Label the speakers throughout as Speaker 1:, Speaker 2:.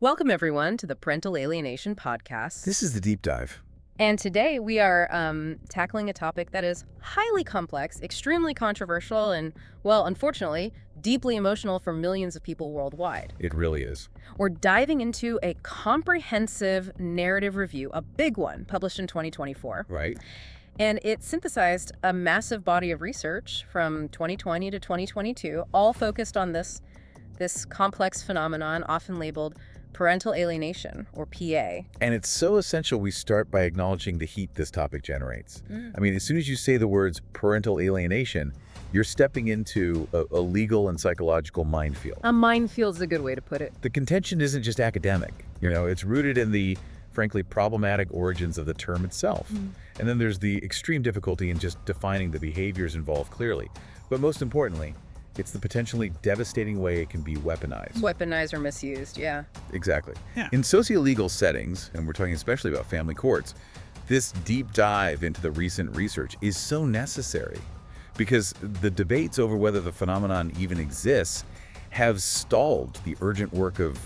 Speaker 1: Welcome, everyone, to the Parental Alienation podcast.
Speaker 2: This is the deep dive.
Speaker 1: And today we are tackling a topic that is highly complex, extremely controversial, and, well, unfortunately, deeply emotional for millions of people worldwide.
Speaker 2: It really is.
Speaker 1: We're diving into a comprehensive narrative review, a big one, published in 2024.
Speaker 2: Right.
Speaker 1: And it synthesized a massive body of research from 2020 to 2022, all focused on this complex phenomenon, often labeled parental alienation, or PA.
Speaker 2: And it's so essential we start by acknowledging the heat this topic generates. I mean, as soon as you say the words parental alienation, you're stepping into a legal and psychological minefield.
Speaker 1: A minefield is a good way to put it.
Speaker 2: The contention isn't just academic. It's rooted in the, frankly, problematic origins of the term itself. And then there's the extreme difficulty in just defining the behaviors involved clearly. But most importantly, it's the potentially devastating way it can be weaponized.
Speaker 1: Weaponized or misused, yeah.
Speaker 2: Exactly.
Speaker 3: Yeah.
Speaker 2: In socio-legal settings, and we're talking especially about family courts, this deep dive into the recent research is so necessary because the debates over whether the phenomenon even exists have stalled the urgent work of,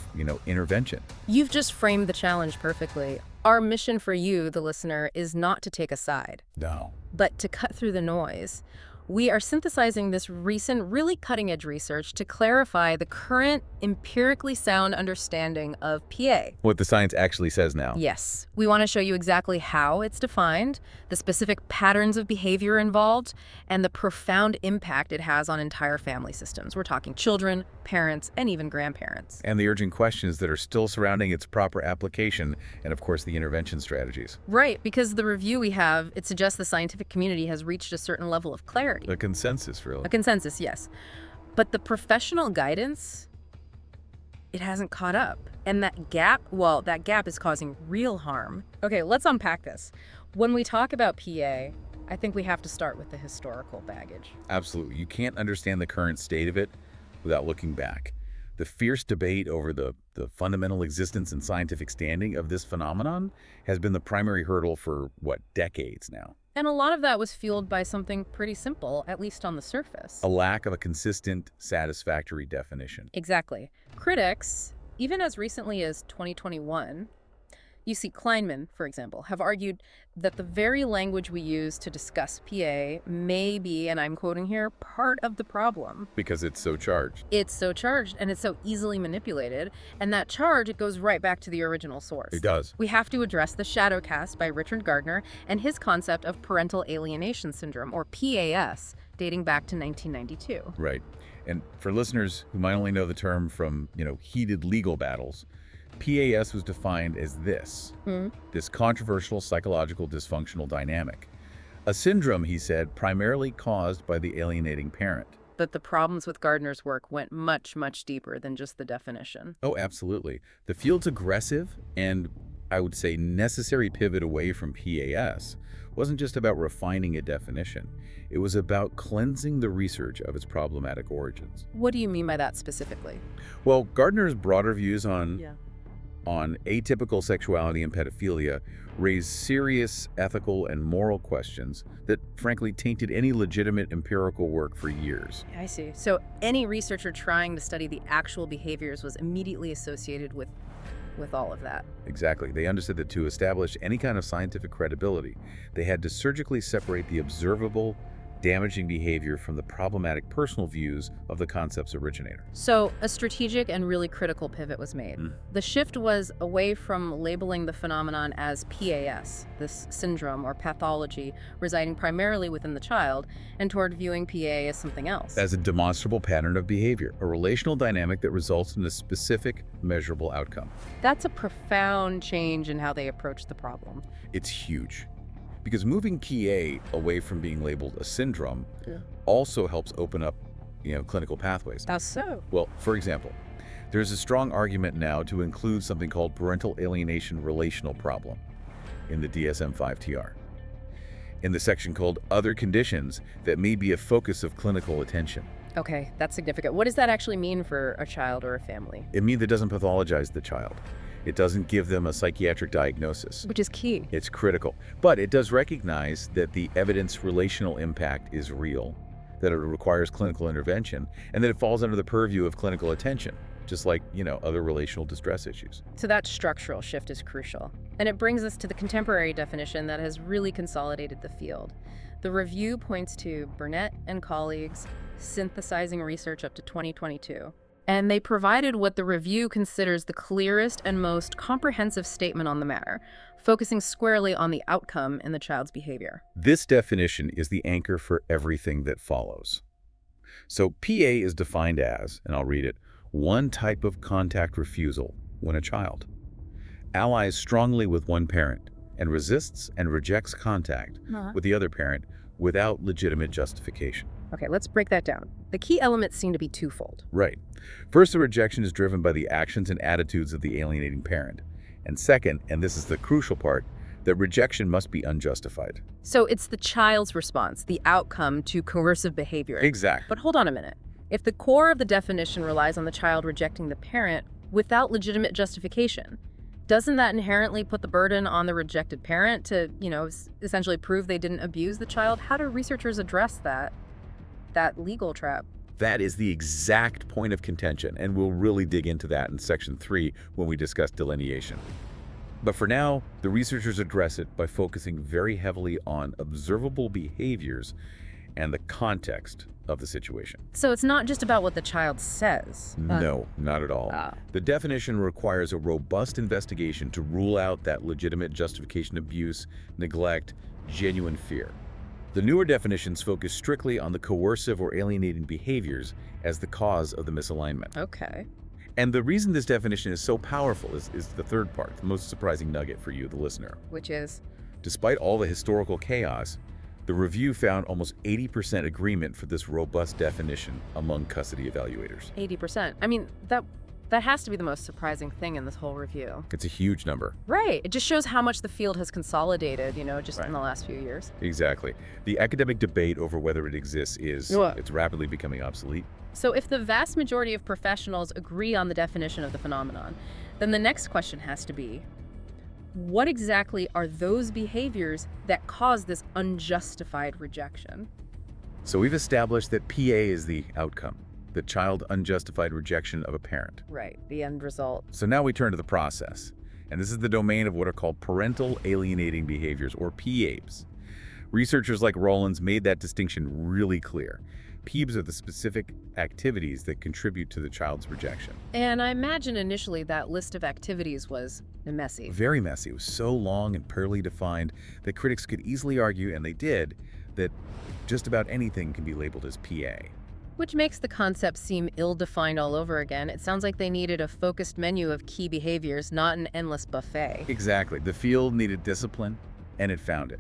Speaker 2: intervention.
Speaker 1: You've just framed the challenge perfectly. Our mission for you, the listener, is not to take a side,
Speaker 2: No.
Speaker 1: but to cut through the noise. We are synthesizing this recent, really cutting-edge research to clarify the current empirically sound understanding of PA.
Speaker 2: What the science actually says now.
Speaker 1: Yes. We want to show you exactly how it's defined, the specific patterns of behavior involved, and the profound impact it has on entire family systems. We're talking children, parents, and even grandparents.
Speaker 2: And the urgent questions that are still surrounding its proper application, and of course the intervention strategies.
Speaker 1: Right, because the review we have, it suggests the scientific community has reached a certain level of clarity.
Speaker 2: A consensus, really.
Speaker 1: A consensus, yes. But the professional guidance, it hasn't caught up. And that gap is causing real harm. Okay, let's unpack this. When we talk about PA, I think we have to start with the historical baggage.
Speaker 2: Absolutely. You can't understand the current state of it without looking back. The fierce debate over the fundamental existence and scientific standing of this phenomenon has been the primary hurdle for, decades now.
Speaker 1: And a lot of that was fueled by something pretty simple, at least on the surface.
Speaker 2: A lack of a consistent, satisfactory definition.
Speaker 1: Exactly. Critics, even as recently as 2021, U.C. Kleinman, for example, have argued that the very language we use to discuss PA may be, and I'm quoting here, part of the problem.
Speaker 2: Because it's so charged.
Speaker 1: It's so charged and it's so easily manipulated. And that charge, it goes right back to the original source.
Speaker 2: It does.
Speaker 1: We have to address the shadow cast by Richard Gardner and his concept of parental alienation syndrome, or PAS, dating back to 1992.
Speaker 2: Right. And for listeners who might only know the term from, heated legal battles, PAS was defined as this controversial psychological dysfunctional dynamic. A syndrome, he said, primarily caused by the alienating parent.
Speaker 1: But the problems with Gardner's work went much, much deeper than just the definition.
Speaker 2: Oh, absolutely. The field's aggressive and, I would say, necessary pivot away from PAS wasn't just about refining a definition. It was about cleansing the research of its problematic origins.
Speaker 1: What do you mean by that specifically?
Speaker 2: Well, Gardner's broader views on atypical sexuality and pedophilia raised serious ethical and moral questions that frankly tainted any legitimate empirical work for years.
Speaker 1: I see. So any researcher trying to study the actual behaviors was immediately associated with all of that.
Speaker 2: Exactly. They understood that to establish any kind of scientific credibility, they had to surgically separate the observable, damaging behavior from the problematic personal views of the concept's originator.
Speaker 1: So a strategic and really critical pivot was made. The shift was away from labeling the phenomenon as PAS, this syndrome or pathology residing primarily within the child, and toward viewing PA as something else.
Speaker 2: As a demonstrable pattern of behavior, a relational dynamic that results in a specific, measurable outcome.
Speaker 1: That's a profound change in how they approach the problem.
Speaker 2: It's huge. Because moving PA away from being labeled a syndrome also helps open up, clinical pathways.
Speaker 1: How so?
Speaker 2: Well, for example, there's a strong argument now to include something called parental alienation relational problem in the DSM-5-TR, in the section called Other Conditions that may be a focus of clinical attention.
Speaker 1: Okay, that's significant. What does that actually mean for a child or a family?
Speaker 2: It means it doesn't pathologize the child. It doesn't give them a psychiatric diagnosis.
Speaker 1: Which is key.
Speaker 2: It's critical. But it does recognize that the evidence relational impact is real, that it requires clinical intervention, and that it falls under the purview of clinical attention. just like, other relational distress issues.
Speaker 1: So that structural shift is crucial. And it brings us to the contemporary definition that has really consolidated the field. The review points to Burnett and colleagues synthesizing research up to 2022. And they provided what the review considers the clearest and most comprehensive statement on the matter, focusing squarely on the outcome in the child's behavior.
Speaker 2: This definition is the anchor for everything that follows. So PA is defined as, and I'll read it, one type of contact refusal when a child allies strongly with one parent and resists and rejects contact with the other parent without legitimate justification.
Speaker 1: Okay, let's break that down. The key elements seem to be twofold.
Speaker 2: Right. First, the rejection is driven by the actions and attitudes of the alienating parent. And second, and this is the crucial part, that rejection must be unjustified.
Speaker 1: So it's the child's response, the outcome to coercive behavior.
Speaker 2: Exactly.
Speaker 1: But hold on a minute. If the core of the definition relies on the child rejecting the parent without legitimate justification, doesn't that inherently put the burden on the rejected parent to, essentially prove they didn't abuse the child? How do researchers address that legal trap?
Speaker 2: That is the exact point of contention, and we'll really dig into that in Section 3 when we discuss delineation. But for now, the researchers address it by focusing very heavily on observable behaviors and the context of the situation.
Speaker 1: So it's not just about what the child says.
Speaker 2: No, not at all. The definition requires a robust investigation to rule out that legitimate justification, abuse, neglect, genuine fear. The newer definitions focus strictly on the coercive or alienating behaviors as the cause of the misalignment.
Speaker 1: Okay.
Speaker 2: And the reason this definition is so powerful is the third part, the most surprising nugget for you, the listener.
Speaker 1: Which is?
Speaker 2: Despite all the historical chaos, the review found almost 80% agreement for this robust definition among custody evaluators.
Speaker 1: 80%. I mean, that has to be the most surprising thing in this whole review.
Speaker 2: It's a huge number.
Speaker 1: Right. It just shows how much the field has consolidated, just in the last few years.
Speaker 2: Exactly. The academic debate over whether it exists it's rapidly becoming obsolete.
Speaker 1: So if the vast majority of professionals agree on the definition of the phenomenon, then the next question has to be, what exactly are those behaviors that cause this unjustified rejection?
Speaker 2: So we've established that PA is the outcome, the child unjustified rejection of a parent.
Speaker 1: Right, the end result.
Speaker 2: So now we turn to the process. And this is the domain of what are called parental alienating behaviors, or PABs. Researchers like Rollins made that distinction really clear. PABs are the specific activities that contribute to the child's rejection.
Speaker 1: And I imagine initially that list of activities was messy.
Speaker 2: Very messy. It was so long and poorly defined that critics could easily argue, and they did, that just about anything can be labeled as PA.
Speaker 1: Which makes the concept seem ill-defined all over again. It sounds like they needed a focused menu of key behaviors, not an endless buffet.
Speaker 2: Exactly. The field needed discipline, and it found it.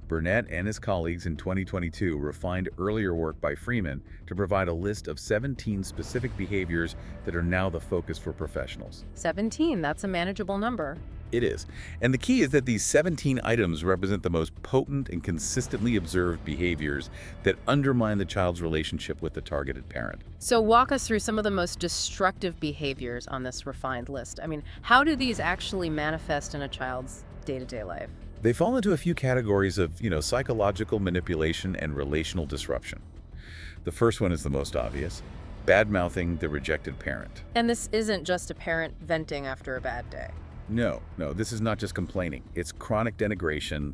Speaker 2: Burnett and his colleagues in 2022 refined earlier work by Freeman to provide a list of 17 specific behaviors that are now the focus for professionals.
Speaker 1: 17, that's a manageable number.
Speaker 2: It is. And the key is that these 17 items represent the most potent and consistently observed behaviors that undermine the child's relationship with the targeted parent.
Speaker 1: So walk us through some of the most destructive behaviors on this refined list. I mean, how do these actually manifest in a child's day-to-day life?
Speaker 2: They fall into a few categories of, psychological manipulation and relational disruption. The first one is the most obvious: bad-mouthing the rejected parent.
Speaker 1: And this isn't just a parent venting after a bad day.
Speaker 2: No, this is not just complaining. It's chronic denigration,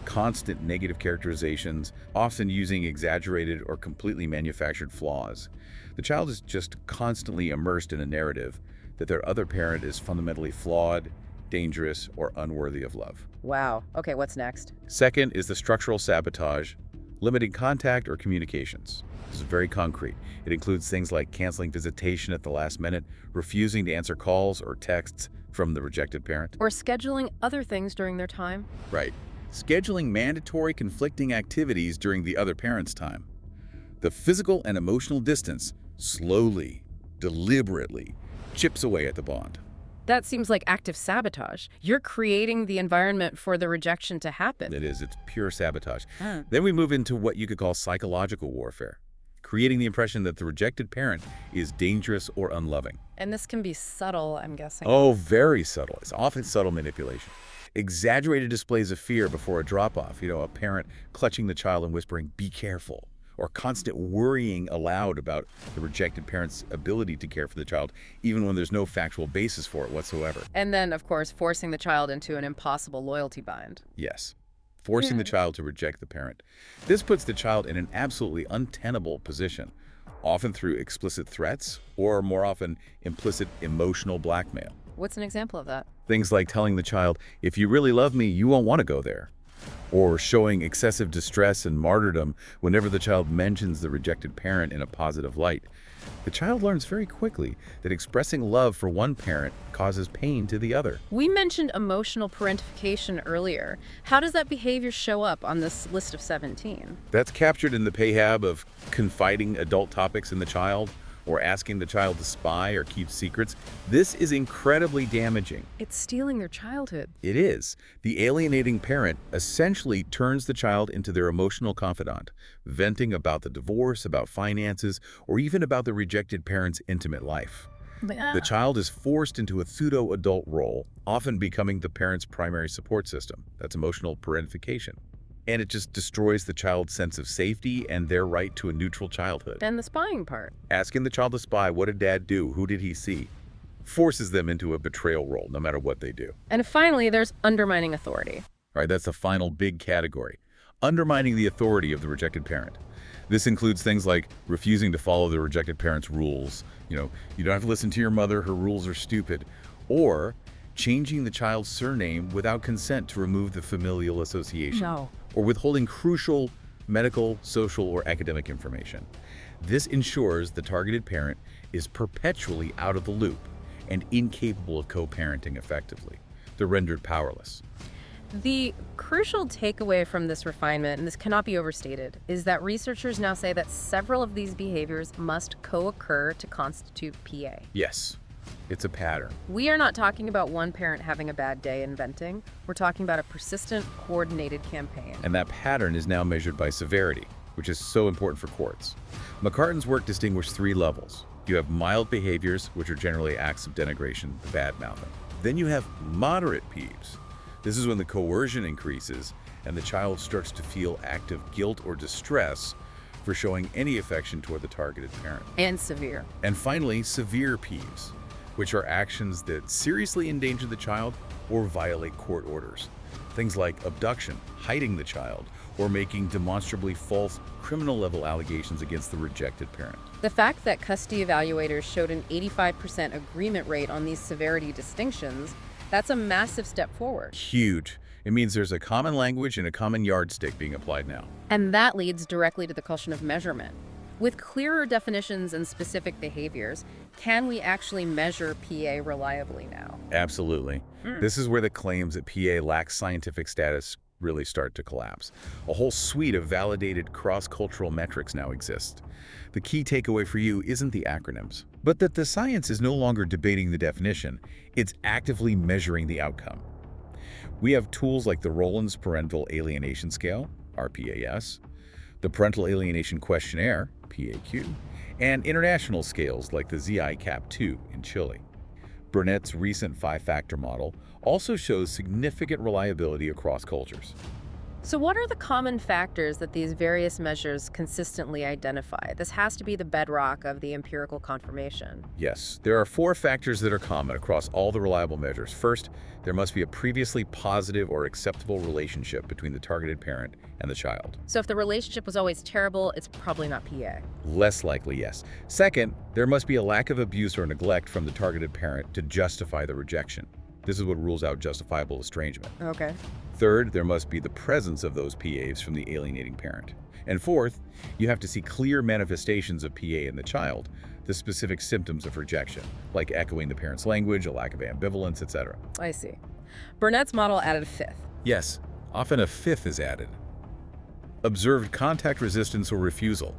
Speaker 2: constant negative characterizations, often using exaggerated or completely manufactured flaws. The child is just constantly immersed in a narrative that their other parent is fundamentally flawed, dangerous, or unworthy of love.
Speaker 1: Wow. Okay, what's next?
Speaker 2: Second is the structural sabotage, limiting contact or communications. This is very concrete. It includes things like canceling visitation at the last minute, refusing to answer calls or texts from the rejected parent.
Speaker 1: Or scheduling other things during their time.
Speaker 2: Right. Scheduling mandatory conflicting activities during the other parent's time. The physical and emotional distance slowly, deliberately chips away at the bond.
Speaker 1: That seems like active sabotage. You're creating the environment for the rejection to happen.
Speaker 2: It is. It's pure sabotage. Then we move into what you could call psychological warfare, creating the impression that the rejected parent is dangerous or unloving.
Speaker 1: And this can be subtle, I'm guessing.
Speaker 2: Oh, very subtle. It's often subtle manipulation. Exaggerated displays of fear before a drop-off, a parent clutching the child and whispering, "Be careful," or constant worrying aloud about the rejected parent's ability to care for the child, even when there's no factual basis for it whatsoever.
Speaker 1: And then, of course, forcing the child into an impossible loyalty bind.
Speaker 2: Yes. Forcing the child to reject the parent. This puts the child in an absolutely untenable position, often through explicit threats or, more often, implicit emotional blackmail.
Speaker 1: What's an example of that?
Speaker 2: Things like telling the child, if you really love me, you won't want to go there. Or showing excessive distress and martyrdom whenever the child mentions the rejected parent in a positive light. The child learns very quickly that expressing love for one parent causes pain to the other.
Speaker 1: We mentioned emotional parentification earlier. How does that behavior show up on this list of 17?
Speaker 2: That's captured in the PAHAB of confiding adult topics in the child, or asking the child to spy or keep secrets. This is incredibly damaging.
Speaker 1: It's stealing their childhood.
Speaker 2: It is. The alienating parent essentially turns the child into their emotional confidant, venting about the divorce, about finances, or even about the rejected parent's intimate life. The child is forced into a pseudo-adult role, often becoming the parent's primary support system. That's emotional parentification. And it just destroys the child's sense of safety and their right to a neutral childhood.
Speaker 1: And the spying part.
Speaker 2: Asking the child to spy, what did dad do? Who did he see? Forces them into a betrayal role, no matter what they do.
Speaker 1: And finally, there's undermining authority.
Speaker 2: All right, that's the final big category. Undermining the authority of the rejected parent. This includes things like refusing to follow the rejected parent's rules. You don't have to listen to your mother, her rules are stupid. Or changing the child's surname without consent to remove the familial association.
Speaker 1: No.
Speaker 2: Or withholding crucial medical, social, or academic information. This ensures the targeted parent is perpetually out of the loop and incapable of co-parenting effectively. They're rendered powerless.
Speaker 1: The crucial takeaway from this refinement, and this cannot be overstated, is that researchers now say that several of these behaviors must co-occur to constitute PA.
Speaker 2: Yes. It's a pattern.
Speaker 1: We are not talking about one parent having a bad day and venting. We're talking about a persistent, coordinated campaign.
Speaker 2: And that pattern is now measured by severity, which is so important for courts. McCartan's work distinguished 3 levels. You have mild behaviors, which are generally acts of denigration, the bad-mouthing. Then you have moderate peeves. This is when the coercion increases and the child starts to feel active guilt or distress for showing any affection toward the targeted parent.
Speaker 1: And severe.
Speaker 2: And finally, severe peeves, which are actions that seriously endanger the child or violate court orders. Things like abduction, hiding the child, or making demonstrably false criminal-level allegations against the rejected parent.
Speaker 1: The fact that custody evaluators showed an 85% agreement rate on these severity distinctions, that's a massive step forward.
Speaker 2: Huge. It means there's a common language and a common yardstick being applied now.
Speaker 1: And that leads directly to the question of measurement. With clearer definitions and specific behaviors, can we actually measure PA reliably now?
Speaker 2: Absolutely. This is where the claims that PA lacks scientific status really start to collapse. A whole suite of validated cross-cultural metrics now exist. The key takeaway for you isn't the acronyms, but that the science is no longer debating the definition, it's actively measuring the outcome. We have tools like the Rowland's Parental Alienation Scale, RPAS, the Parental Alienation Questionnaire, PAQ, and international scales like the ZI-CAP2 in Chile. Burnett's recent 5-factor model also shows significant reliability across cultures.
Speaker 1: So what are the common factors that these various measures consistently identify? This has to be the bedrock of the empirical confirmation.
Speaker 2: Yes, there are 4 factors that are common across all the reliable measures. First, there must be a previously positive or acceptable relationship between the targeted parent and the child.
Speaker 1: So if the relationship was always terrible, it's probably not PA.
Speaker 2: Less likely, yes. Second, there must be a lack of abuse or neglect from the targeted parent to justify the rejection. This is what rules out justifiable estrangement.
Speaker 1: Okay.
Speaker 2: Third, there must be the presence of those PAs from the alienating parent. And fourth, you have to see clear manifestations of PA in the child, the specific symptoms of rejection, like echoing the parent's language, a lack of ambivalence, etc.
Speaker 1: I see. Burnett's model added a 5th.
Speaker 2: Yes, often a 5th is added. Observed contact resistance or refusal.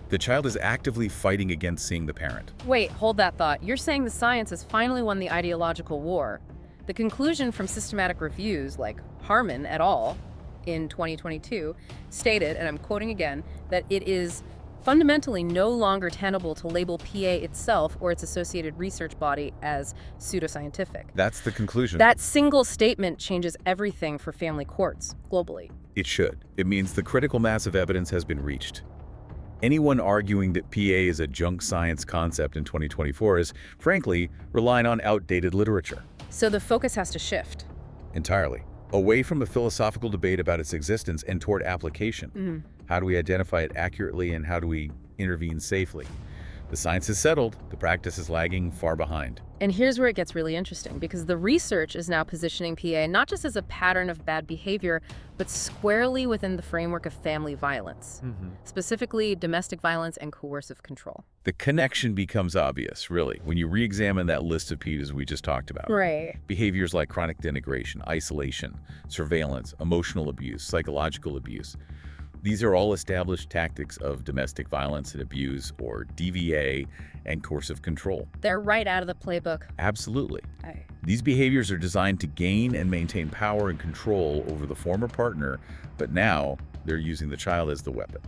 Speaker 2: The child is actively fighting against seeing the parent.
Speaker 1: Wait, hold that thought. You're saying the science has finally won the ideological war. The conclusion from systematic reviews like Harmon et al. In 2022 stated, and I'm quoting again, that it is fundamentally no longer tenable to label PA itself or its associated research body as pseudoscientific.
Speaker 2: That's the conclusion.
Speaker 1: That single statement changes everything for family courts globally.
Speaker 2: It should. It means the critical mass of evidence has been reached. Anyone arguing that PA is a junk science concept in 2024 is, frankly, relying on outdated literature.
Speaker 1: So the focus has to shift.
Speaker 2: Entirely. Away from a philosophical debate about its existence and toward application. How do we identify it accurately and how do we intervene safely? The science is settled, the practice is lagging far behind.
Speaker 1: And here's where it gets really interesting, because the research is now positioning PA not just as a pattern of bad behavior, but squarely within the framework of family violence, specifically domestic violence and coercive control.
Speaker 2: The connection becomes obvious, really, when you re-examine that list of PEDs we just talked about.
Speaker 1: Right.
Speaker 2: Behaviors like chronic denigration, isolation, surveillance, emotional abuse, psychological abuse. These are all established tactics of domestic violence and abuse, or DVA, and coercive control.
Speaker 1: They're right out of the playbook.
Speaker 2: Absolutely. These behaviors are designed to gain and maintain power and control over the former partner, but now they're using the child as the weapon.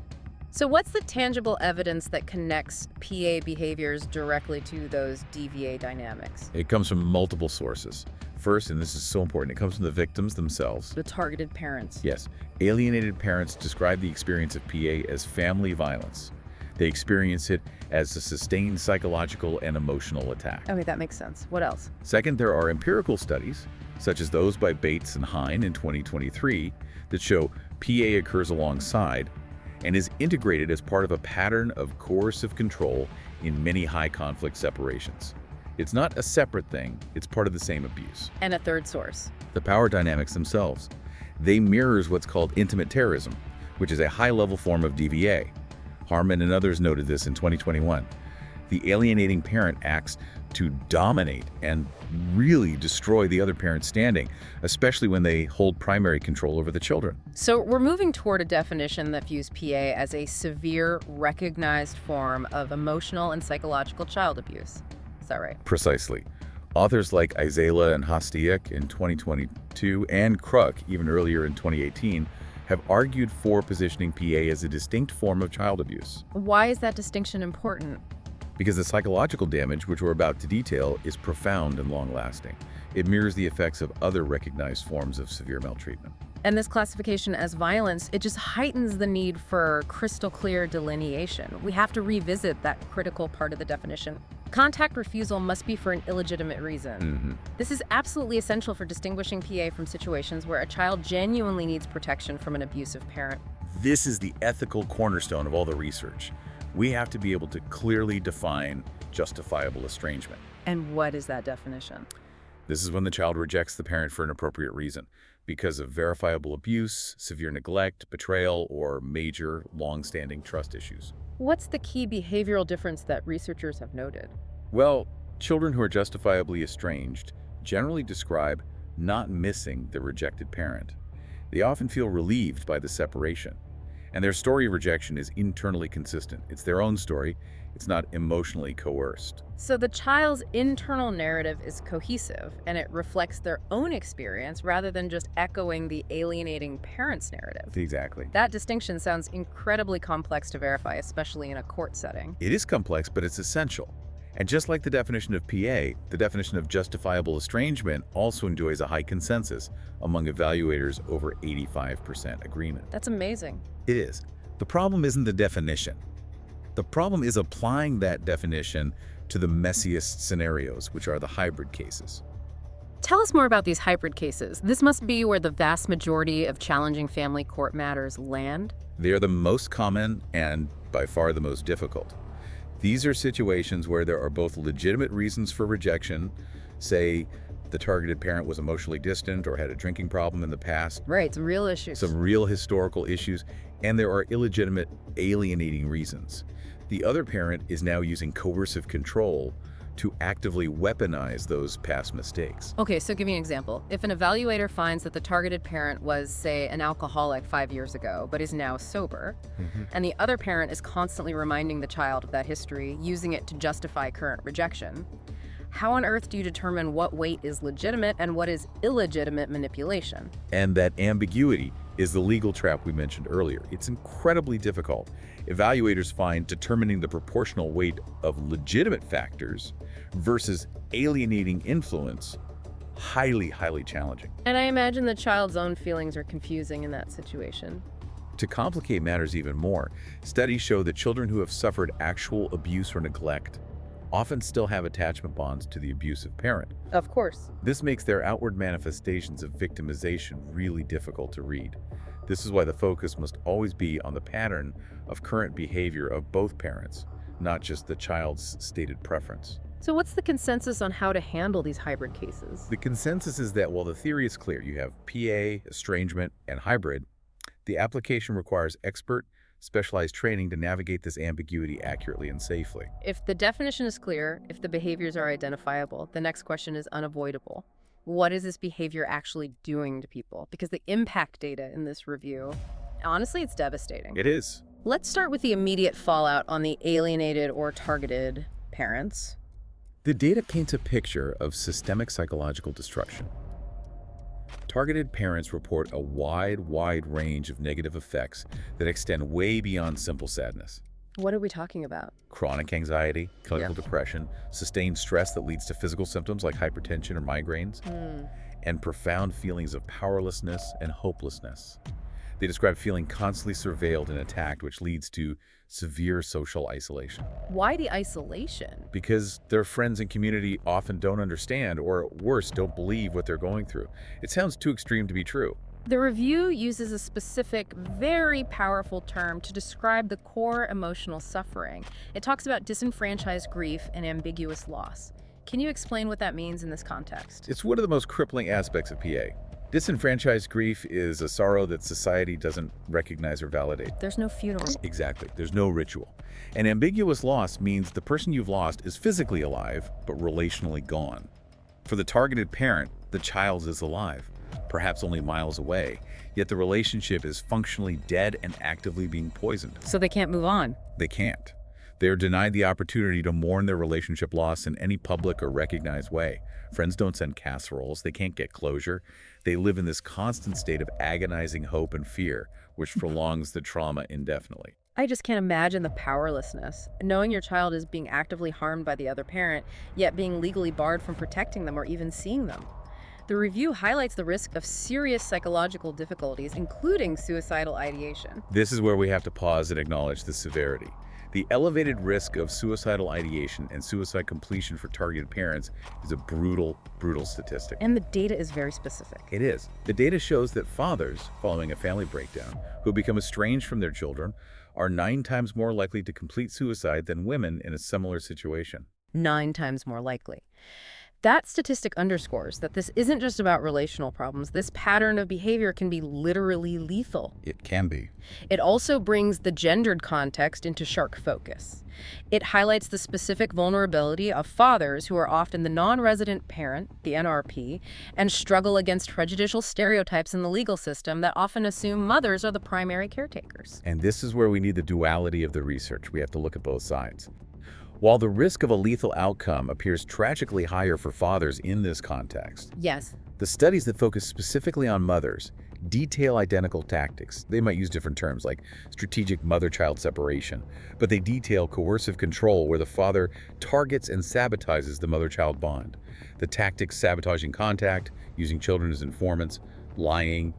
Speaker 1: So what's the tangible evidence that connects PA behaviors directly to those DVA dynamics?
Speaker 2: It comes from multiple sources. First, and this is so important, it comes from the victims themselves.
Speaker 1: The targeted parents.
Speaker 2: Yes. Alienated parents describe the experience of PA as family violence. They experience it as a sustained psychological and emotional attack.
Speaker 1: Okay, that makes sense. What else?
Speaker 2: Second, there are empirical studies, such as those by Bates and Hine in 2023, that show PA occurs alongside and is integrated as part of a pattern of coercive control in many high-conflict separations. It's not a separate thing, it's part of the same abuse.
Speaker 1: And a third source.
Speaker 2: The power dynamics themselves. They mirrors what's called intimate terrorism, which is a high-level form of DVA. Harmon and others noted this in 2021. The alienating parent acts to dominate and really destroy the other parent's standing, especially when they hold primary control over the children.
Speaker 1: So we're moving toward a definition that views PA as a severe, recognized form of emotional and psychological child abuse. Is that right?
Speaker 2: Precisely. Authors like Izela and Hostiak in 2022 and Kruk even earlier in 2018 have argued for positioning PA as a distinct form of child abuse.
Speaker 1: Why is that distinction important?
Speaker 2: Because the psychological damage, which we're about to detail, is profound and long-lasting. It mirrors the effects of other recognized forms of severe maltreatment.
Speaker 1: And this classification as violence, it just heightens the need for crystal clear delineation. We have to revisit that critical part of the definition. Contact refusal must be for an illegitimate reason. This is absolutely essential for distinguishing PA from situations where a child genuinely needs protection from an abusive parent.
Speaker 2: This is the ethical cornerstone of all the research. We have to be able to clearly define justifiable estrangement.
Speaker 1: And what is that definition?
Speaker 2: This is when the child rejects the parent for an appropriate reason, because of verifiable abuse, severe neglect, betrayal, or major, long-standing trust issues.
Speaker 1: What's the key behavioral difference that researchers have noted?
Speaker 2: Well, children who are justifiably estranged generally describe not missing the rejected parent. They often feel relieved by the separation. And their story of rejection is internally consistent. It's their own story. It's not emotionally coerced.
Speaker 1: So the child's internal narrative is cohesive, and it reflects their own experience rather than just echoing the alienating parent's narrative.
Speaker 2: Exactly.
Speaker 1: That distinction sounds incredibly complex to verify, especially in a court setting.
Speaker 2: It is complex, but it's essential. And just like the definition of PA, the definition of justifiable estrangement also enjoys a high consensus among evaluators, over 85% agreement.
Speaker 1: That's amazing.
Speaker 2: It is. The problem isn't the definition. The problem is applying that definition to the messiest scenarios, which are the hybrid cases.
Speaker 1: Tell us more about these hybrid cases. This must be where the vast majority of challenging family court matters land.
Speaker 2: They are the most common and by far the most difficult. These are situations where there are both legitimate reasons for rejection, say the targeted parent was emotionally distant or had a drinking problem in the past.
Speaker 1: Right, some real issues.
Speaker 2: Some real historical issues, and there are illegitimate, alienating reasons. The other parent is now using coercive control to actively weaponize those past mistakes.
Speaker 1: Okay, so give me an example. If an evaluator finds that the targeted parent was, say, an alcoholic 5 years ago, but is now sober, and the other parent is constantly reminding the child of that history, using it to justify current rejection, how on earth do you determine what weight is legitimate and what is illegitimate manipulation?
Speaker 2: And that ambiguity is the legal trap we mentioned earlier. It's incredibly difficult. Evaluators find determining the proportional weight of legitimate factors versus alienating influence highly, highly challenging.
Speaker 1: And I imagine the child's own feelings are confusing in that situation.
Speaker 2: To complicate matters even more, studies show that children who have suffered actual abuse or neglect often still have attachment bonds to the abusive parent.
Speaker 1: Of course.
Speaker 2: This makes their outward manifestations of victimization really difficult to read. This is why the focus must always be on the pattern of current behavior of both parents, not just the child's stated preference.
Speaker 1: So what's the consensus on how to handle these hybrid cases?
Speaker 2: The consensus is that while the theory is clear, you have PA, estrangement, and hybrid, the application requires expert, specialized training to navigate this ambiguity accurately and safely.
Speaker 1: If the definition is clear, if the behaviors are identifiable, the next question is unavoidable. What is this behavior actually doing to people? Because the impact data in this review, honestly, it's devastating.
Speaker 2: It is.
Speaker 1: Let's start with the immediate fallout on the alienated or targeted parents.
Speaker 2: The data paints a picture of systemic psychological destruction. Targeted parents report a wide range of negative effects that extend way beyond simple sadness.
Speaker 1: What are we talking about?
Speaker 2: Chronic anxiety, clinical depression, sustained stress that leads to physical symptoms like hypertension or migraines, and profound feelings of powerlessness and hopelessness. They describe feeling constantly surveilled and attacked, which leads to severe social isolation.
Speaker 1: Why the isolation?
Speaker 2: Because their friends and community often don't understand, or worse, don't believe what they're going through. It sounds too extreme to be true.
Speaker 1: The review uses a specific, very powerful term to describe the core emotional suffering. It talks about disenfranchised grief and ambiguous loss. Can you explain what that means in this context?
Speaker 2: It's one of the most crippling aspects of PA. Disenfranchised grief is a sorrow that society doesn't recognize or validate.
Speaker 1: There's no funeral.
Speaker 2: Exactly. There's no ritual. And ambiguous loss means the person you've lost is physically alive, but relationally gone. For the targeted parent, the child is alive, perhaps only miles away, yet the relationship is functionally dead and actively being poisoned.
Speaker 1: So they can't move on.
Speaker 2: They can't. They are denied the opportunity to mourn their relationship loss in any public or recognized way. Friends don't send casseroles. They can't get closure. They live in this constant state of agonizing hope and fear, which prolongs the trauma indefinitely.
Speaker 1: I just can't imagine the powerlessness, knowing your child is being actively harmed by the other parent, yet being legally barred from protecting them or even seeing them. The review highlights the risk of serious psychological difficulties, including suicidal ideation.
Speaker 2: This is where we have to pause and acknowledge the severity. The elevated risk of suicidal ideation and suicide completion for targeted parents is a brutal statistic.
Speaker 1: And the data is very specific.
Speaker 2: It is. The data shows that fathers, following a family breakdown, who become estranged from their children, are 9 times more likely to complete suicide than women in a similar situation.
Speaker 1: 9 times more likely. That statistic underscores that this isn't just about relational problems. This pattern of behavior can be literally lethal.
Speaker 2: It can be.
Speaker 1: It also brings the gendered context into sharp focus. It highlights the specific vulnerability of fathers who are often the non-resident parent, the NRP, and struggle against prejudicial stereotypes in the legal system that often assume mothers are the primary caretakers.
Speaker 2: And this is where we need the duality of the research. We have to look at both sides. While the risk of a lethal outcome appears tragically higher for fathers in this context,
Speaker 1: Yes.
Speaker 2: the studies that focus specifically on mothers detail identical tactics. They might use different terms like strategic mother-child separation, but they detail coercive control where the father targets and sabotages the mother-child bond. The tactics sabotaging contact, using children as informants, lying,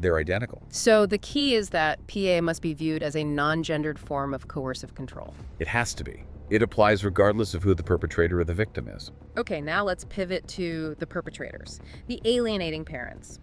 Speaker 2: they're identical.
Speaker 1: So the key is that PA must be viewed as a non-gendered form of coercive control.
Speaker 2: It has to be. It applies regardless of who the perpetrator or the victim is.
Speaker 1: Okay, now let's pivot to the perpetrators, the alienating parents.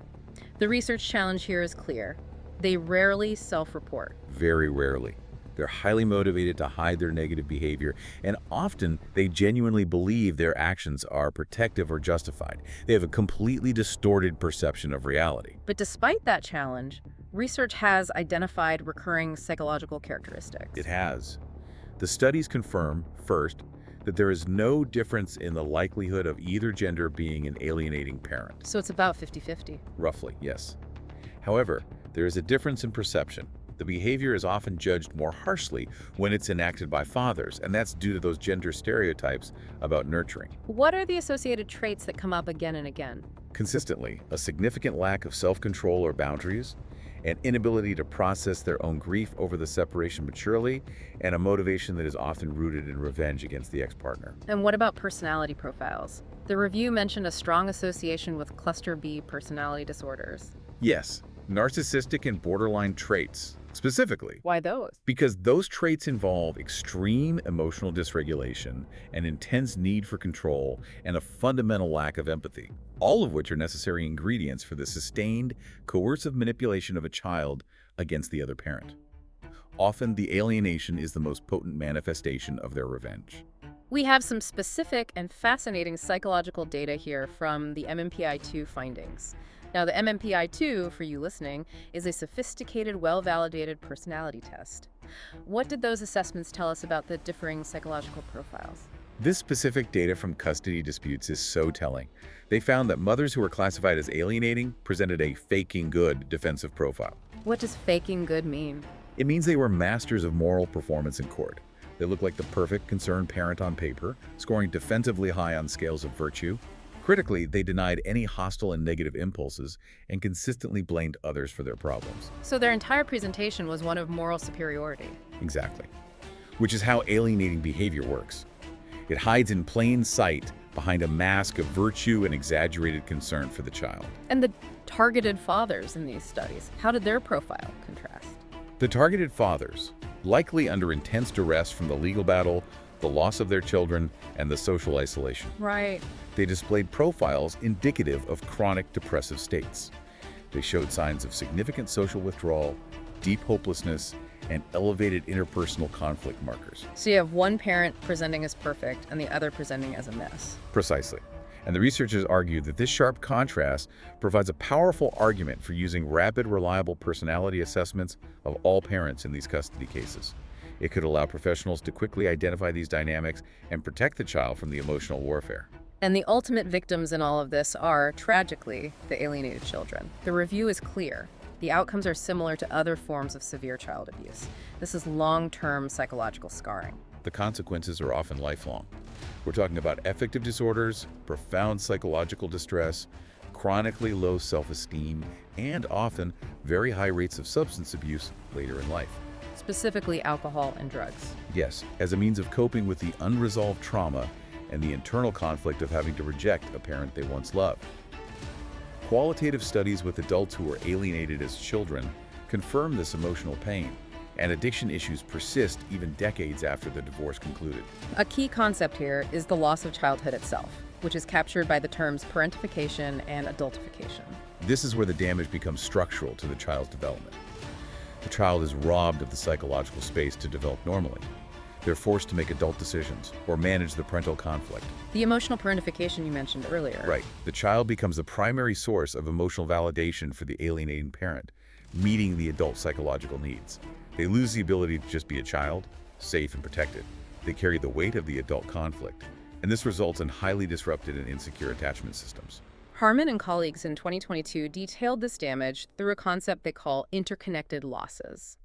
Speaker 1: The research challenge here is clear. They rarely self-report.
Speaker 2: Very rarely. They're highly motivated to hide their negative behavior, and often they genuinely believe their actions are protective or justified. They have a completely distorted perception of reality.
Speaker 1: But despite that challenge, research has identified recurring psychological characteristics.
Speaker 2: It has. The studies confirm, first, that there is no difference in the likelihood of either gender being an alienating parent.
Speaker 1: So it's about 50-50.
Speaker 2: Roughly, yes. However, there is a difference in perception. The behavior is often judged more harshly when it's enacted by fathers, and that's due to those gender stereotypes about nurturing.
Speaker 1: What are the associated traits that come up again and again?
Speaker 2: Consistently, a significant lack of self-control or boundaries, an inability to process their own grief over the separation maturely, and a motivation that is often rooted in revenge against the ex-partner.
Speaker 1: And what about personality profiles? The review mentioned a strong association with cluster B personality disorders.
Speaker 2: Yes, narcissistic and borderline traits, specifically.
Speaker 1: Why those?
Speaker 2: Because those traits involve extreme emotional dysregulation, an intense need for control, and a fundamental lack of empathy, all of which are necessary ingredients for the sustained, coercive manipulation of a child against the other parent. Often, the alienation is the most potent manifestation of their revenge.
Speaker 1: We have some specific and fascinating psychological data here from the MMPI-2 findings. Now, the MMPI-2, for you listening, is a sophisticated, well-validated personality test. What did those assessments tell us about the differing psychological profiles?
Speaker 2: This specific data from custody disputes is so telling. They found that mothers who were classified as alienating presented a faking good defensive profile.
Speaker 1: What does faking good mean?
Speaker 2: It means they were masters of moral performance in court. They looked like the perfect concerned parent on paper, scoring defensively high on scales of virtue. Critically, they denied any hostile and negative impulses and consistently blamed others for their problems.
Speaker 1: So their entire presentation was one of moral superiority.
Speaker 2: Exactly. Which is how alienating behavior works. It hides in plain sight behind a mask of virtue and exaggerated concern for the child.
Speaker 1: And the targeted fathers in these studies, how did their profile contrast?
Speaker 2: The targeted fathers, likely under intense duress from the legal battle, the loss of their children, and the social isolation.
Speaker 1: Right.
Speaker 2: They displayed profiles indicative of chronic depressive states. They showed signs of significant social withdrawal, deep hopelessness, and elevated interpersonal conflict markers.
Speaker 1: So you have one parent presenting as perfect and the other presenting as a mess.
Speaker 2: Precisely. And the researchers argued that this sharp contrast provides a powerful argument for using rapid, reliable personality assessments of all parents in these custody cases. It could allow professionals to quickly identify these dynamics and protect the child from the emotional warfare.
Speaker 1: And the ultimate victims in all of this are, tragically, the alienated children. The review is clear. The outcomes are similar to other forms of severe child abuse. This is long-term psychological scarring.
Speaker 2: The consequences are often lifelong. We're talking about affective disorders, profound psychological distress, chronically low self-esteem, and often very high rates of substance abuse later in life.
Speaker 1: Specifically alcohol and drugs.
Speaker 2: Yes, as a means of coping with the unresolved trauma and the internal conflict of having to reject a parent they once loved. Qualitative studies with adults who were alienated as children confirm this emotional pain, and addiction issues persist even decades after the divorce concluded.
Speaker 1: A key concept here is the loss of childhood itself, which is captured by the terms parentification and adultification.
Speaker 2: This is where the damage becomes structural to the child's development. The child is robbed of the psychological space to develop normally. They're forced to make adult decisions or manage the parental conflict.
Speaker 1: The emotional parentification you mentioned earlier.
Speaker 2: Right. The child becomes the primary source of emotional validation for the alienating parent, meeting the adult psychological needs. They lose the ability to just be a child, safe and protected. They carry the weight of the adult conflict, and this results in highly disrupted and insecure attachment systems.
Speaker 1: Harmon and colleagues in 2022 detailed this damage through a concept they call interconnected losses.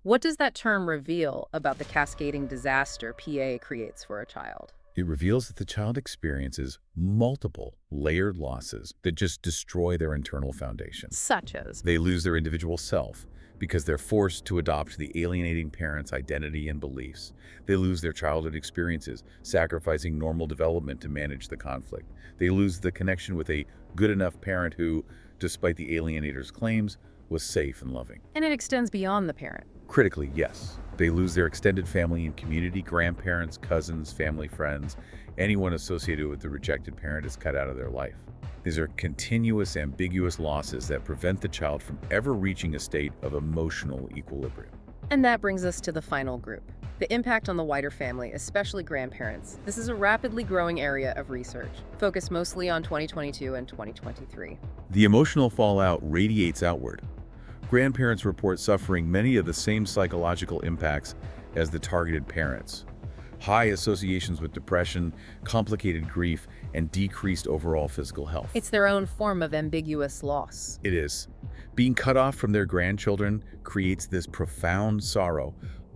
Speaker 1: What does that term reveal about the cascading disaster PA creates for a child?
Speaker 2: It reveals that the child experiences multiple layered losses that just destroy their internal foundation.
Speaker 1: Such as?
Speaker 2: They lose their individual self because they're forced to adopt the alienating parent's identity and beliefs. They lose their childhood experiences, sacrificing normal development to manage the conflict. They lose the connection with a good enough parent who, despite the alienator's claims, was safe and loving.
Speaker 1: And it extends beyond the parent.
Speaker 2: Critically, yes. They lose their extended family and community, grandparents, cousins, family, friends. Anyone associated with the rejected parent is cut out of their life. These are continuous, ambiguous losses that prevent the child from ever reaching a state of emotional equilibrium.
Speaker 1: And that brings us to the final group, the impact on the wider family, especially grandparents. This is a rapidly growing area of research, focused mostly on 2022 and 2023.
Speaker 2: The emotional fallout radiates outward. Grandparents report suffering many of the same psychological impacts as the targeted parents. High associations with depression, complicated grief, and decreased overall physical health.
Speaker 1: It's their own form of ambiguous loss.
Speaker 2: It is. Being cut off from their grandchildren creates this profound sorrow,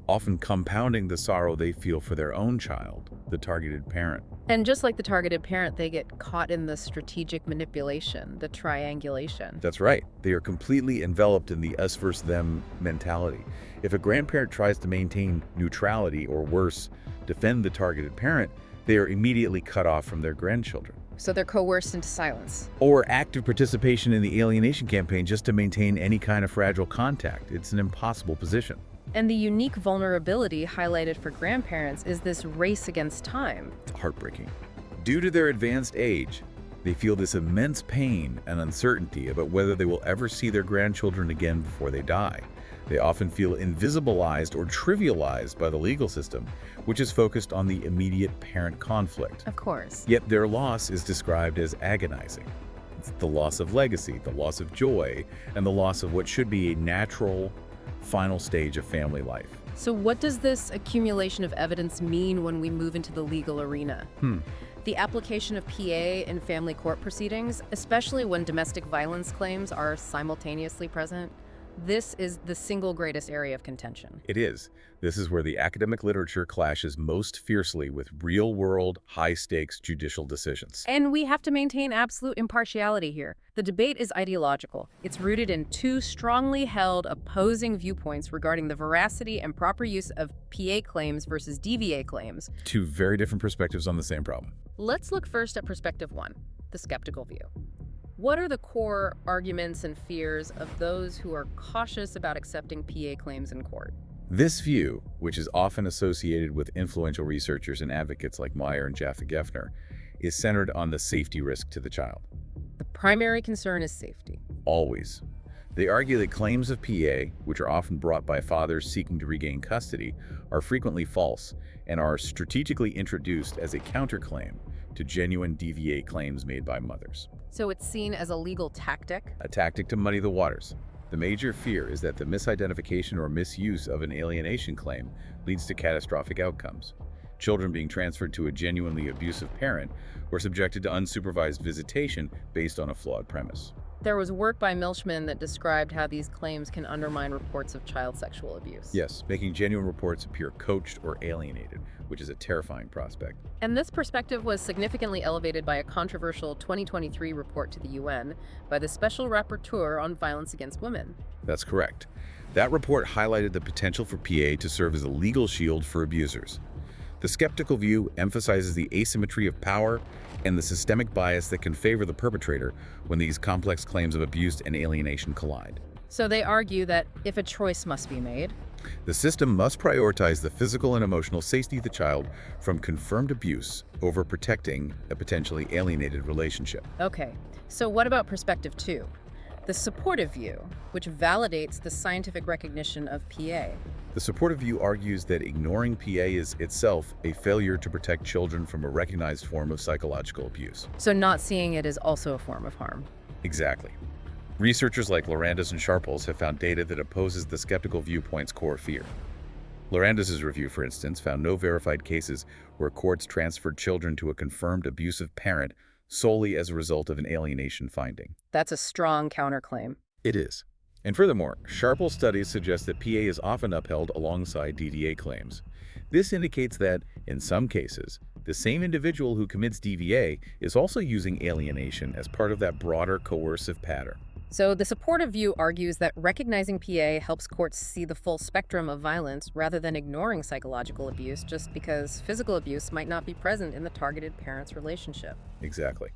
Speaker 2: often compounding the sorrow they feel for their own child, the targeted parent.
Speaker 1: And just like the targeted parent, they get caught in the strategic manipulation, the triangulation.
Speaker 2: That's right. They are completely enveloped in the us versus them mentality. If a grandparent tries to maintain neutrality or worse, defend the targeted parent, they are immediately cut off from their grandchildren.
Speaker 1: so they're coerced into silence.
Speaker 2: Or active participation in the alienation campaign just to maintain any kind of fragile contact. It's an impossible position.
Speaker 1: And the unique vulnerability highlighted for grandparents is this race against time.
Speaker 2: It's heartbreaking. Due to their advanced age, they feel this immense pain and uncertainty about whether they will ever see their grandchildren again before they die. They often feel invisibilized or trivialized by the legal system, which is focused on the immediate parent conflict.
Speaker 1: Of course.
Speaker 2: Yet their loss is described as agonizing. It's the loss of legacy, the loss of joy, and the loss of what should be a natural, final stage of family life.
Speaker 1: So what does this accumulation of evidence mean when we move into the legal arena? The application of PA in family court proceedings, especially when domestic violence claims are simultaneously present, this is the single greatest area of contention.
Speaker 2: It is. This is where the academic literature clashes most fiercely with real-world, high-stakes judicial decisions.
Speaker 1: And we have to maintain absolute impartiality here. The debate is ideological. It's rooted in two strongly held opposing viewpoints regarding the veracity and proper use of PA claims versus DVA claims.
Speaker 2: Two very different perspectives on the same problem.
Speaker 1: Let's look first at perspective one, the skeptical view. What are the core arguments and fears of those who are cautious about accepting PA claims in court?
Speaker 2: This view, which is often associated with influential researchers and advocates like Meyer and Jaffe Geffner, is centered on the safety risk to the child.
Speaker 1: The primary concern is safety.
Speaker 2: Always. They argue that claims of PA, which are often brought by fathers seeking to regain custody, are frequently false and are strategically introduced as a counterclaim to genuine DVA claims made by mothers.
Speaker 1: So it's seen as a legal tactic?
Speaker 2: A tactic to muddy the waters. The major fear is that the misidentification or misuse of an alienation claim leads to catastrophic outcomes. Children being transferred to a genuinely abusive parent or subjected to unsupervised visitation based on a flawed premise.
Speaker 1: There was work by Milchman that described how these claims can undermine reports of child sexual abuse.
Speaker 2: Yes, making genuine reports appear coached or alienated, which is a terrifying prospect.
Speaker 1: And this perspective was significantly elevated by a controversial 2023 report to the UN by the Special Rapporteur on Violence Against Women.
Speaker 2: That's correct. That report highlighted the potential for PA to serve as a legal shield for abusers. The skeptical view emphasizes the asymmetry of power and the systemic bias that can favor the perpetrator when these complex claims of abuse and alienation collide.
Speaker 1: So they argue that if a choice must be made,
Speaker 2: the system must prioritize the physical and emotional safety of the child from confirmed abuse over protecting a potentially alienated relationship.
Speaker 1: Okay, so what about perspective two? The supportive view, which validates the scientific recognition of PA.
Speaker 2: The supportive view argues that ignoring PA is itself a failure to protect children from a recognized form of psychological abuse.
Speaker 1: So not seeing it is also a form of harm.
Speaker 2: Exactly. Researchers like Lorandis and Sharples have found data that opposes the skeptical viewpoint's core fear. Lorandis' review, for instance, found no verified cases where courts transferred children to a confirmed abusive parent solely as a result of an alienation finding.
Speaker 1: That's a strong counterclaim.
Speaker 2: It is. And furthermore, Sharples studies suggest that PA is often upheld alongside DVA claims. This indicates that, in some cases, the same individual who commits DVA is also using alienation as part of that broader coercive pattern.
Speaker 1: So the supportive view argues that recognizing PA helps courts see the full spectrum of violence rather than ignoring psychological abuse just because physical abuse might not be present in the targeted parent's relationship.
Speaker 2: Exactly.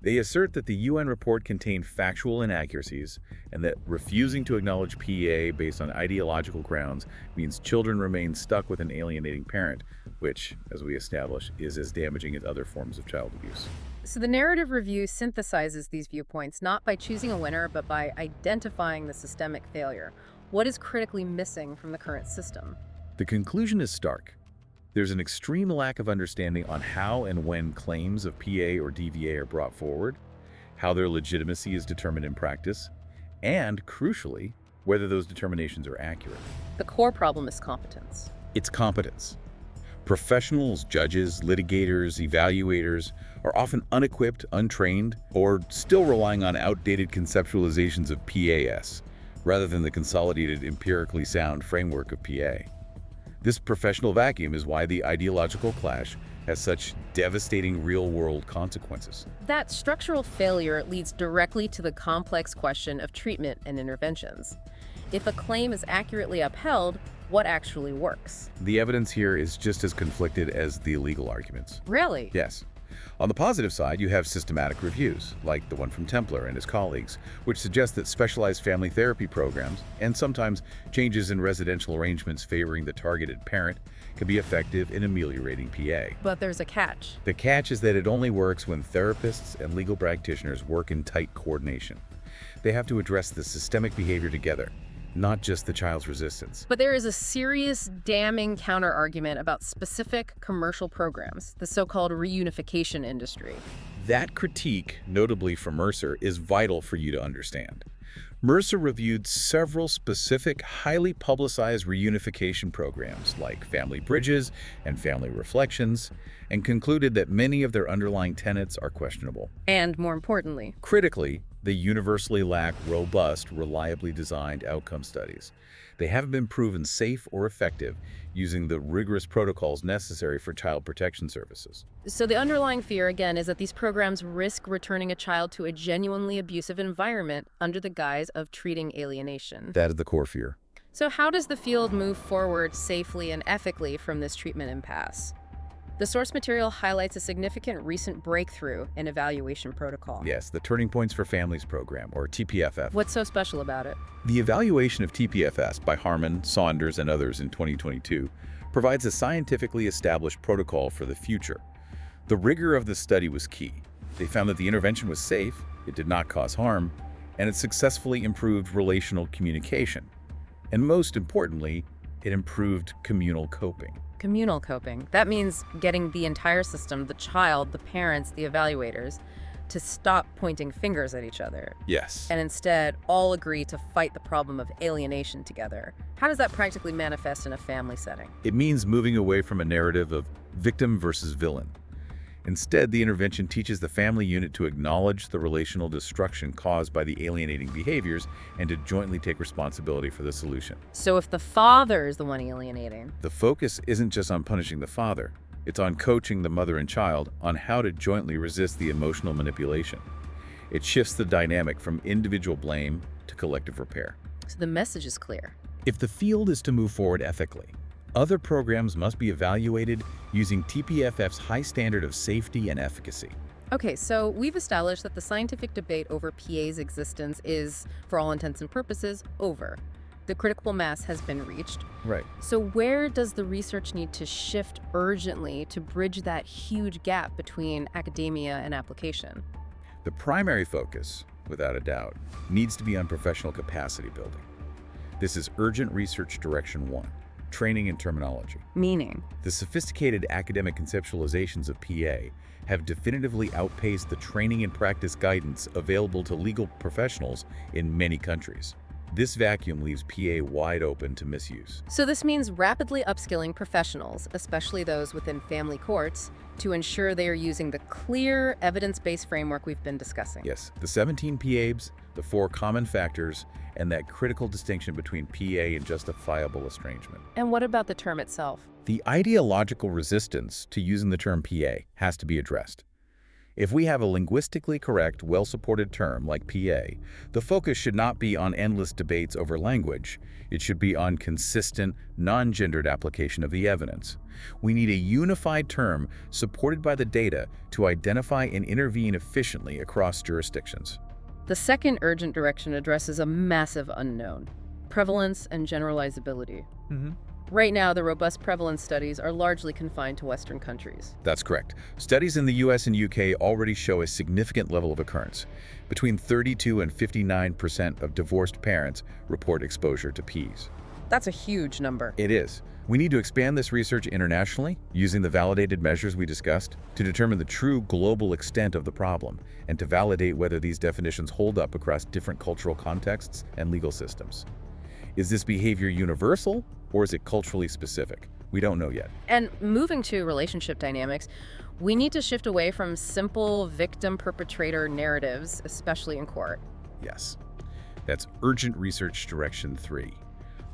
Speaker 2: They assert that the UN report contained factual inaccuracies and that refusing to acknowledge PA based on ideological grounds means children remain stuck with an alienating parent, which, as we established, is as damaging as other forms of child abuse.
Speaker 1: So the narrative review synthesizes these viewpoints not by choosing a winner, but by identifying the systemic failure. What is critically missing from the current system?
Speaker 2: The conclusion is stark. There's an extreme lack of understanding on how and when claims of PA or DVA are brought forward, how their legitimacy is determined in practice, and, crucially, whether those determinations are accurate.
Speaker 1: The core problem is competence.
Speaker 2: It's competence. Professionals, judges, litigators, evaluators are often unequipped, untrained, or still relying on outdated conceptualizations of PAS, rather than the consolidated, empirically sound framework of PA. This professional vacuum is why the ideological clash has such devastating real-world consequences.
Speaker 1: That structural failure leads directly to the complex question of treatment and interventions. If a claim is accurately upheld, what actually works?
Speaker 2: The evidence here is just as conflicted as the legal arguments.
Speaker 1: Really?
Speaker 2: Yes. On the positive side, you have systematic reviews, like the one from Templer and his colleagues, which suggest that specialized family therapy programs, and sometimes changes in residential arrangements favoring the targeted parent, can be effective in ameliorating PA.
Speaker 1: But there's a catch.
Speaker 2: The catch is that it only works when therapists and legal practitioners work in tight coordination. They have to address the systemic behavior together, not just the child's resistance.
Speaker 1: But there is a serious, damning counter-argument about specific commercial programs, the so-called reunification industry.
Speaker 2: That critique, notably from Mercer, is vital for you to understand. Mercer reviewed several specific, highly publicized reunification programs like Family Bridges and Family Reflections, and concluded that many of their underlying tenets are questionable.
Speaker 1: And more importantly,
Speaker 2: Critically, they universally lack robust, reliably designed outcome studies. They haven't been proven safe or effective using the rigorous protocols necessary for child protection services.
Speaker 1: so the underlying fear, again, is that these programs risk returning a child to a genuinely abusive environment under the guise of treating alienation.
Speaker 2: That is the core fear.
Speaker 1: So how does the field move forward safely and ethically from this treatment impasse? The source material highlights a significant recent breakthrough in evaluation protocol.
Speaker 2: Yes, the Turning Points for Families program, or TPFF.
Speaker 1: What's so special about it?
Speaker 2: The evaluation of TPFS by Harmon, Saunders, and others in 2022 provides a scientifically established protocol for the future. The rigor of the study was key. They found that the intervention was safe, it did not cause harm, and it successfully improved relational communication. And most importantly, it improved communal coping.
Speaker 1: Communal coping. That means getting the entire system, the child, the parents, the evaluators, to stop pointing fingers at each other
Speaker 2: Yes.
Speaker 1: and instead all agree to fight the problem of alienation together. How does that practically manifest in a family setting?
Speaker 2: It means moving away from a narrative of victim versus villain. Instead, the intervention teaches the family unit to acknowledge the relational destruction caused by the alienating behaviors and to jointly take responsibility for the solution.
Speaker 1: So if the father is the one alienating,
Speaker 2: The focus isn't just on punishing the father, it's on coaching the mother and child on how to jointly resist the emotional manipulation. It shifts the dynamic from individual blame to collective repair.
Speaker 1: so the message is clear.
Speaker 2: If the field is to move forward ethically, other programs must be evaluated using TPFF's high standard of safety and efficacy.
Speaker 1: Okay, so we've established that the scientific debate over PA's existence is, for all intents and purposes, over. The critical mass has been reached.
Speaker 2: Right.
Speaker 1: So where does the research need to shift urgently to bridge that huge gap between academia and application?
Speaker 2: The primary focus, without a doubt, needs to be on professional capacity building. This is urgent research direction 1, training and terminology.
Speaker 1: Meaning?
Speaker 2: The sophisticated academic conceptualizations of PA have definitively outpaced the training and practice guidance available to legal professionals in many countries. This vacuum leaves PA wide open to misuse.
Speaker 1: So this means rapidly upskilling professionals, especially those within family courts, to ensure they are using the clear, evidence-based framework we've been discussing.
Speaker 2: Yes, the 17 PABs, the 4 common factors, and that critical distinction between PA and justifiable estrangement.
Speaker 1: And what about the term itself?
Speaker 2: The ideological resistance to using the term PA has to be addressed. If we have a linguistically correct, well-supported term like PA, the focus should not be on endless debates over language. It should be on consistent, non-gendered application of the evidence. We need a unified term supported by the data to identify and intervene efficiently across jurisdictions.
Speaker 1: The second urgent direction addresses a massive unknown: prevalence and generalizability. Right now, the robust prevalence studies are largely confined to Western countries.
Speaker 2: That's correct. Studies in the US and UK already show a significant level of occurrence. Between 32 and 59% of divorced parents report exposure to PEs.
Speaker 1: That's a huge number.
Speaker 2: It is. We need to expand this research internationally, using the validated measures we discussed, to determine the true global extent of the problem, and to validate whether these definitions hold up across different cultural contexts and legal systems. Is this behavior universal, or is it culturally specific? We don't know yet.
Speaker 1: And moving to relationship dynamics, we need to shift away from simple victim-perpetrator narratives, especially in court.
Speaker 2: Yes. That's urgent research direction 3,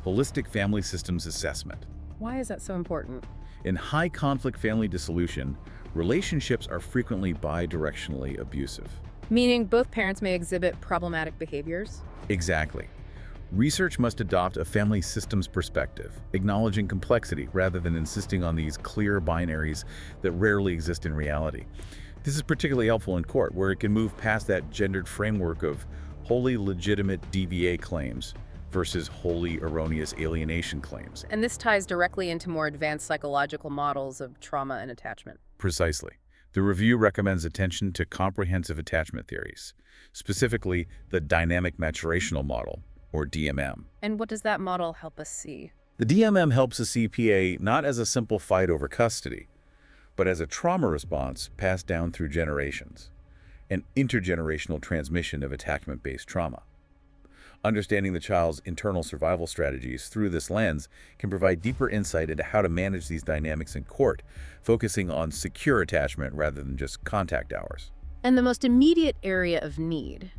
Speaker 2: holistic family systems assessment.
Speaker 1: Why is that so important?
Speaker 2: In high-conflict family dissolution, relationships are frequently bidirectionally abusive.
Speaker 1: Meaning both parents may exhibit problematic behaviors?
Speaker 2: Exactly. Research must adopt a family systems perspective, acknowledging complexity rather than insisting on these clear binaries that rarely exist in reality. This is particularly helpful in court, where it can move past that gendered framework of wholly legitimate DVA claims versus wholly erroneous alienation claims.
Speaker 1: And this ties directly into more advanced psychological models of trauma and attachment.
Speaker 2: Precisely. The review recommends attention to comprehensive attachment theories, specifically the dynamic maturational model, or DMM.
Speaker 1: And what does that model help us see?
Speaker 2: The DMM helps us see PA not as a simple fight over custody, but as a trauma response passed down through generations, an intergenerational transmission of attachment-based trauma. Understanding the child's internal survival strategies through this lens can provide deeper insight into how to manage these dynamics in court, focusing on secure attachment rather than just contact hours.
Speaker 1: And the most immediate area of need,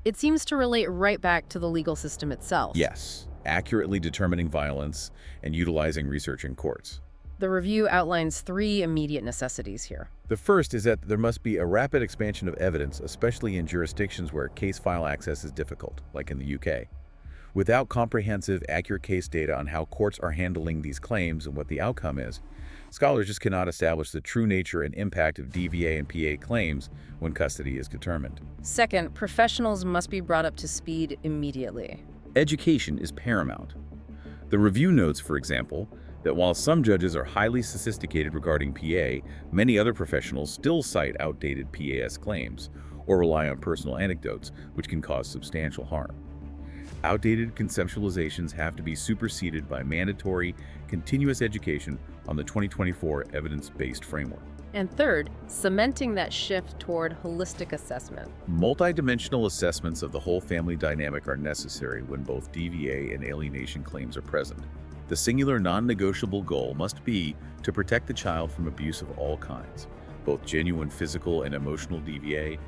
Speaker 1: it seems to relate right back to the legal system itself.
Speaker 2: Yes, accurately determining violence and utilizing research in courts.
Speaker 1: The review outlines 3 immediate necessities here.
Speaker 2: The first is that there must be a rapid expansion of evidence, especially in jurisdictions where case file access is difficult, like in the UK. Without comprehensive, accurate case data on how courts are handling these claims and what the outcome is, scholars just cannot establish the true nature and impact of DVA and PA claims when custody is determined.
Speaker 1: Second, professionals must be brought up to speed immediately.
Speaker 2: Education is paramount. The review notes, for example, that while some judges are highly sophisticated regarding PA, many other professionals still cite outdated PAS claims or rely on personal anecdotes, which can cause substantial harm. Outdated conceptualizations have to be superseded by mandatory, continuous education on the 2024 evidence-based framework.
Speaker 1: And third, cementing that shift toward holistic assessment.
Speaker 2: Multidimensional assessments of the whole family dynamic are necessary when both DVA and alienation claims are present. The singular non-negotiable goal must be to protect the child from abuse of all kinds, both genuine physical and emotional DVA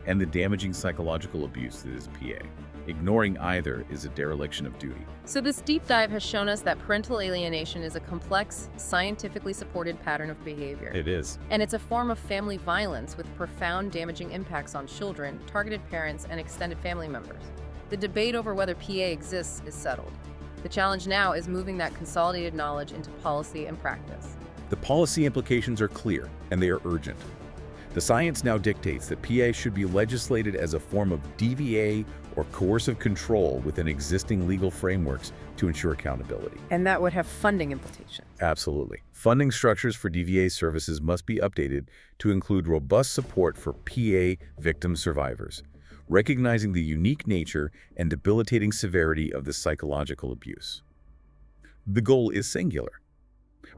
Speaker 2: and the damaging psychological abuse that is PA. Ignoring either is a dereliction of duty.
Speaker 1: So this deep dive has shown us that parental alienation is a complex, scientifically supported pattern of behavior.
Speaker 2: It is.
Speaker 1: And it's a form of family violence with profound damaging impacts on children, targeted parents, and extended family members. The debate over whether PA exists is settled. The challenge now is moving that consolidated knowledge into policy and practice.
Speaker 2: The policy implications are clear, and they are urgent. The science now dictates that PA should be legislated as a form of DVA or coercive control within existing legal frameworks to ensure accountability.
Speaker 1: And that would have funding implications.
Speaker 2: Absolutely. Funding structures for DVA services must be updated to include robust support for PA victim survivors, recognizing the unique nature and debilitating severity of the psychological abuse. The goal is singular: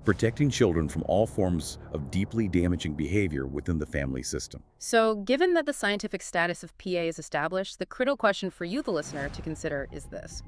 Speaker 2: protecting children from all forms of deeply damaging behavior within the family system.
Speaker 1: So, given that the scientific status of PA is established, the critical question for you, the listener, to consider is this.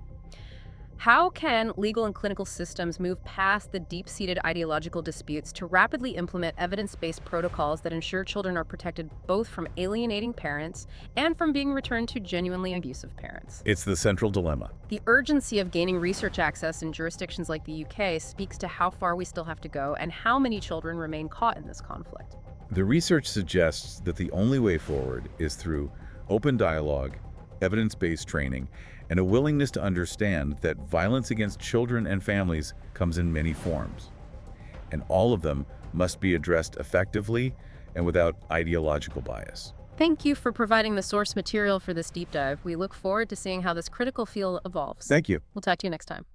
Speaker 1: How can legal and clinical systems move past the deep-seated ideological disputes to rapidly implement evidence-based protocols that ensure children are protected both from alienating parents and from being returned to genuinely abusive parents?
Speaker 2: It's the central dilemma.
Speaker 1: The urgency of gaining research access in jurisdictions like the UK speaks to how far we still have to go and how many children remain caught in this conflict.
Speaker 2: The research suggests that the only way forward is through open dialogue, evidence-based training, and a willingness to understand that violence against children and families comes in many forms, and all of them must be addressed effectively and without ideological bias.
Speaker 1: Thank you for providing the source material for this deep dive. We look forward to seeing how this critical field evolves.
Speaker 2: Thank you.
Speaker 1: We'll talk to you next time.